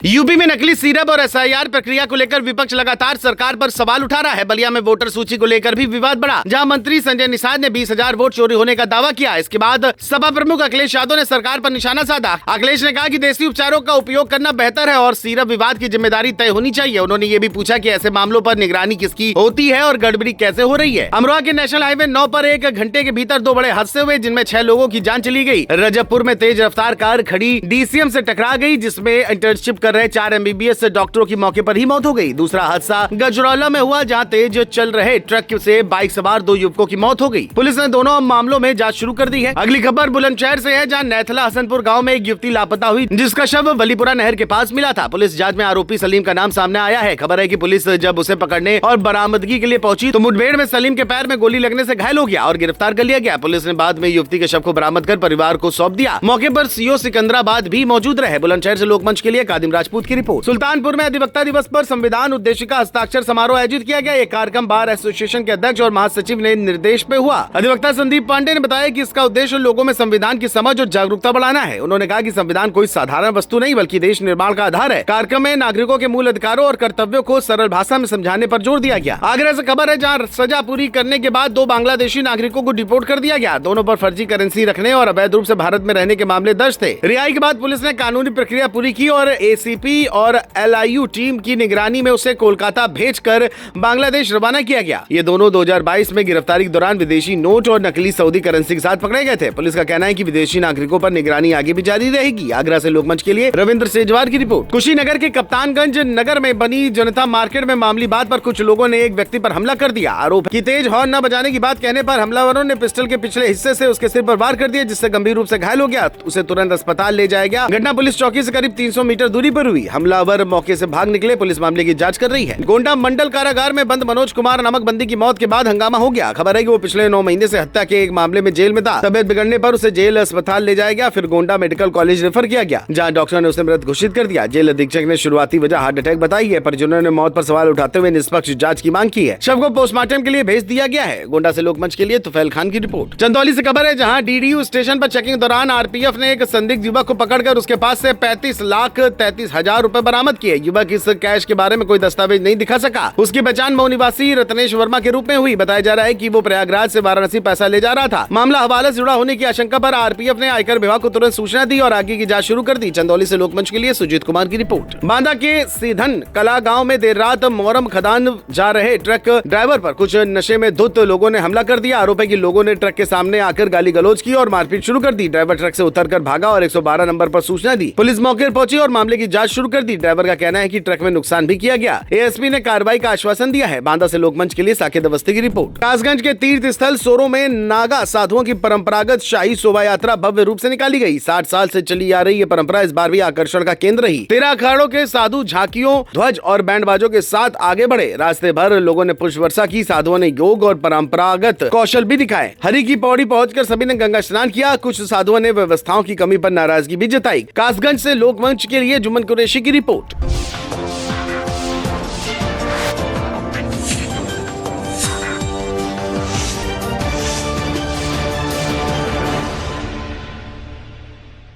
UP में नकली syrup और एसआईआर प्रक्रिया को लेकर विपक्ष लगातार सरकार पर सवाल उठा रहा है। बलिया में वोटर सूची को लेकर भी विवाद बढ़ा, जहां मंत्री संजय निषाद ने 20,000 वोट चोरी होने का दावा किया। इसके बाद सपा प्रमुख अखिलेश यादव ने सरकार पर निशाना साधा। अखिलेश ने कहा कि देसी उपचारों का उपयोग करना बेहतर है और सिरप विवाद की जिम्मेदारी तय होनी चाहिए। उन्होंने ये भी पूछा कि ऐसे मामलों पर निगरानी किसकी होती है और गड़बड़ी कैसे हो रही है। अमरोहा के नेशनल हाईवे 9 पर 1 घंटे के भीतर 2 बड़े हादसे हुए, जिनमें 6 लोगों की जान चली गई। रजबपुर में तेज रफ्तार कार खड़ी डीसीएम से टकरा गई, जिसमें इंटर्नशिप कर रहे 4 MBBS डॉक्टरों की मौके पर ही मौत हो गई। दूसरा हादसा गजरौला में हुआ, जहां तेज चल रहे ट्रक से बाइक सवार 2 युवकों की मौत हो गई। पुलिस ने दोनों मामलों में जांच शुरू कर दी है। अगली खबर बुलंदशहर से है, जहां नैथला हसनपुर गांव में एक युवती लापता हुई, जिसका शव वलीपुरा नहर के पास मिला था। पुलिस जांच में आरोपी सलीम का नाम सामने आया है। खबर है कि पुलिस जब उसे पकड़ने और बरामदगी के लिए पहुंची तो मुठभेड़ में सलीम के पैर में गोली लगने से घायल हो गया और गिरफ्तार कर लिया गया। पुलिस ने बाद में युवती के शव को बरामद कर परिवार को सौंप दिया। मौके पर सीओ सिकंदराबाद भी मौजूद रहे। बुलंदशहर से लोकमंच के लिए कादिम राजपूत की रिपोर्ट। सुल्तानपुर में अधिवक्ता दिवस पर संविधान उद्देशिका हस्ताक्षर समारोह आयोजित किया गया। ये कार्यक्रम बार एसोसिएशन के अध्यक्ष और महासचिव ने निर्देश पे हुआ। अधिवक्ता संदीप पांडे ने बताया कि इसका उद्देश्य लोगों में संविधान की समझ और जागरूकता बढ़ाना है। उन्होंने कहा कि संविधान कोई साधारण वस्तु नहीं बल्कि देश निर्माण का आधार है। कार्यक्रम में नागरिकों के मूल अधिकारों और कर्तव्यों को सरल भाषा में समझाने पर जोर दिया गया। आगरा से खबर है, जहाँ सजा पूरी करने के बाद 2 बांग्लादेशी नागरिकों को डिपोर्ट कर दिया गया। दोनों पर फर्जी करेंसी रखने और अवैध रूप से भारत में रहने के मामले दर्ज थे। रिहाई के बाद पुलिस ने कानूनी प्रक्रिया पूरी की और एसीपी और LIU टीम की निगरानी में उसे कोलकाता भेजकर बांग्लादेश रवाना किया गया। ये दोनों 2022 में गिरफ्तारी के दौरान विदेशी नोट और नकली सऊदी करेंसी के साथ पकड़े गए थे। पुलिस का कहना है कि विदेशी नागरिकों पर निगरानी आगे भी जारी रहेगी। आगरा से लोकमंच के लिए रविंद्र सेजवार की रिपोर्ट। कुशीनगर के कप्तानगंज नगर में बनी जनता मार्केट में मामूली बात पर कुछ लोगों ने एक व्यक्ति पर हमला कर दिया। आरोप की तेज हॉर्न न बजाने की बात कहने पर हमलावरों ने पिस्टल के पिछले हिस्से से उसके सिर पर वार कर दिया, जिससे गंभीर रूप से घायल हो गया। उसे तुरंत अस्पताल ले जाया गया। घटना पुलिस चौकी से करीब 300 मीटर दूरी पर हुई। हमलावर मौके से भाग निकले। पुलिस मामले की जांच कर रही है। गोंडा मंडल कारागार में बंद मनोज कुमार नामक बंदी की मौत के बाद हंगामा हो गया। खबर है कि वो पिछले 9 महीने से हत्या के एक मामले में जेल में था। तबियत बिगड़ने पर उसे जेल अस्पताल ले जाया गया, फिर गोंडा मेडिकल कॉलेज रेफर किया गया, जहां डॉक्टर ने उसे मृत घोषित कर दिया। जेल अधीक्षक ने शुरुआती वजह हार्ट अटैक बताई है। परिजनों ने मौत पर सवाल उठाते हुए निष्पक्ष जांच की मांग की है। शव को पोस्टमार्टम के लिए भेज दिया गया है। गोंडा से लोकमंच के लिए तुफैल खान की रिपोर्ट। चंदौली से खबर है, जहां DDU स्टेशन पर चेकिंग दौरान RPF ने एक संदिग्ध युवक को पकड़कर उसके पास से 35,33,000 रुपए बरामद किए। युवक इस कैश के बारे में कोई दस्तावेज नहीं दिखा सका। उसकी पहचान मऊ निवासी रत्नेश वर्मा के रूप में हुई। बताया जा रहा है कि वो प्रयागराज से वाराणसी पैसा ले जा रहा था। मामला हवाले से जुड़ा होने की आशंका पर RPF ने आयकर विभाग को तुरंत सूचना दी और आगे की जांच शुरू कर दी। चंदौली से लोकमंच के लिए सुजीत कुमार की रिपोर्ट। बांदा के सीधन कला गांव में देर रात मोरम खदान जा रहे ट्रक ड्राइवर पर कुछ नशे में धुत लोगों ने हमला कर दिया। आरोप है कि लोगों ने ट्रक के सामने आकर गाली गलौज की और मारपीट शुरू कर दी। ड्राइवर ट्रक से उतरकर भागा और 112 नंबर पर सूचना दी। पुलिस मौके पर पहुंची और मामले की जांच शुरू कर दी। ड्राइवर का कहना है कि ट्रक में नुकसान भी किया गया। ASP ने कार्रवाई का आश्वासन दिया है। बांदा से लोकमंच के लिए साकेत अवस्थी की रिपोर्ट। कासगंज के तीर्थ स्थल सोरो में नागा साधुओं की परंपरागत शाही शोभा यात्रा भव्य रूप से निकाली गई। 60 साल से चली आ रही ये परंपरा इस बार भी आकर्षण का केंद्र रही। 13 अखाड़ों के साधु झांकियों, ध्वज और बैंड बाजों के साथ आगे बढ़े। रास्ते भर लोगों ने पुष्प वर्षा की। साधुओं ने योग और परंपरागत कौशल भी दिखाए। हरि की पौड़ी पहुंचकर सभी ने गंगा स्नान किया। कुछ साधुओं ने व्यवस्थाओं की कमी पर नाराजगी भी जताई। कासगंज से लोकमंच के लिए जुम्मन कुरैशी की रिपोर्ट।